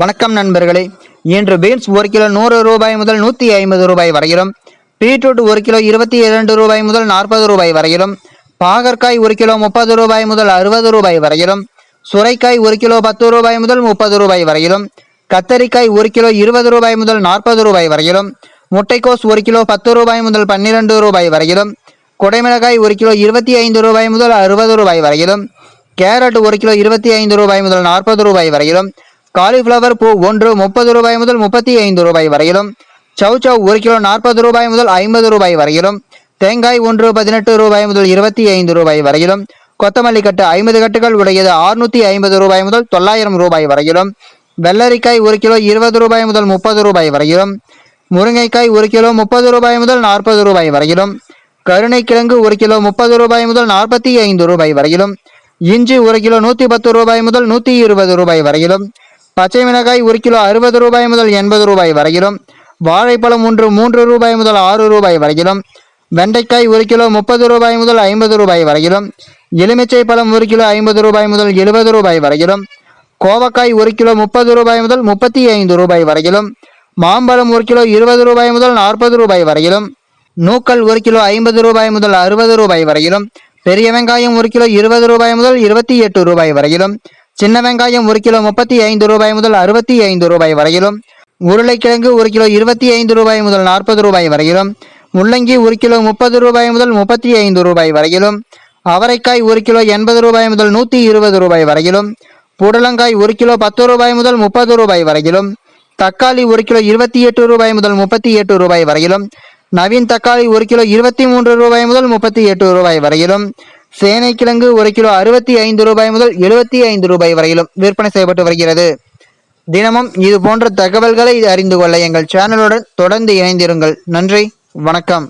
வணக்கம் நண்பர்களே. இன்று பீன்ஸ் 1 கிலோ 100 ரூபாய் முதல் 150 ரூபாய் வரையிலும், பீட்ரூட் 1 கிலோ 22 ரூபாய் முதல் 40 ரூபாய் வரையிலும், பாகற்காய் 1 கிலோ 30 ரூபாய் முதல் 60 ரூபாய் வரையிலும், சுரைக்காய் 1 கிலோ 10 ரூபாய் முதல் 30 ரூபாய் வரையிலும், கத்தரிக்காய் 1 கிலோ 20 ரூபாய் முதல் 40 ரூபாய் வரையிலும், முட்டைக்கோஸ் 1 கிலோ 10 ரூபாய் முதல் 12 ரூபாய் வரையிலும், குடைமிளகாய் 1 கிலோ 25 ரூபாய் முதல் 60 ரூபாய் வரையிலும், கேரட் 1 கிலோ 25 ரூபாய் முதல் 40 ரூபாய் வரையிலும், காலிஃப்ளவர் பூ 1 30 ரூபாய் முதல் 35 ரூபாய் வரையிலும், சௌச்சவ் 1 கிலோ 40 ரூபாய் முதல் 50 ரூபாய் வரையிலும், தேங்காய் 1 18 ரூபாய் முதல் 25 ரூபாய் வரையிலும், கொத்தமல்லி கட்டு 50 கட்டுகள் உடையது 650 ரூபாய் முதல் 900 ரூபாய் வரையிலும், வெள்ளரிக்காய் 1 கிலோ 20 ரூபாய் முதல் 30 ரூபாய் வரையிலும், முருங்கைக்காய் 1 கிலோ 30 ரூபாய் முதல் 40 ரூபாய் வரையிலும், கருணைக்கிழங்கு 1 கிலோ 30 ரூபாய் முதல் 45 ரூபாய் வரையிலும், இஞ்சி 1 கிலோ 110 ரூபாய் முதல் 120 ரூபாய் வரையிலும், பச்சை மிளகாய் 1 கிலோ 60 ரூபாய் முதல் 80 ரூபாய் வரையிலும், வாழைப்பழம் 3 ரூபாய் முதல் 6 ரூபாய் வரையிலும், வெண்டைக்காய் 1 கிலோ 30 ரூபாய் முதல் 50 ரூபாய் வரையிலும், எலுமிச்சை பழம் 1 கிலோ 50 ரூபாய் முதல் 70 ரூபாய் வரையிலும், கோவக்காய் 1 கிலோ 30 ரூபாய் முதல் 35 ரூபாய் வரையிலும், மாம்பழம் 1 கிலோ 20 ரூபாய் முதல் 40 ரூபாய் வரையிலும், நூக்கல் 1 கிலோ 50 ரூபாய் முதல் 60 ரூபாய் வரையிலும், பெரிய வெங்காயம் 1 கிலோ 20 ரூபாய் முதல் 28 ரூபாய் வரையிலும், சின்ன வெங்காயம் 1 கிலோ 35 ரூபாய் முதல் 65 ரூபாய் வரையிலும், உருளைக்கிழங்கு 1 கிலோ 25 ரூபாய் முதல் 40 ரூபாய் வரையிலும், முள்ளங்கி 1 கிலோ 30 ரூபாய் முதல் 35 ரூபாய் வரையிலும், அவரைக்காய் 1 கிலோ 80 ரூபாய் முதல் 120 ரூபாய் வரையிலும், புடலங்காய் 1 கிலோ 10 ரூபாய் முதல் 30 ரூபாய் வரையிலும், தக்காளி 1 கிலோ 28 ரூபாய் முதல் 38 ரூபாய் வரையிலும், நவீன் தக்காளி 1 கிலோ 23 ரூபாய் முதல் 38 ரூபாய் வரையிலும், சேனைக்கிழங்கு 1 கிலோ 65 ரூபாய் முதல் 75 ரூபாய் வரையிலும் விற்பனை செய்யப்பட்டு வருகிறது. தினமும் இது போன்ற தகவல்களை அறிந்து கொள்ள எங்கள் சேனலுடன் தொடர்ந்து இணைந்திருங்கள். நன்றி, வணக்கம்.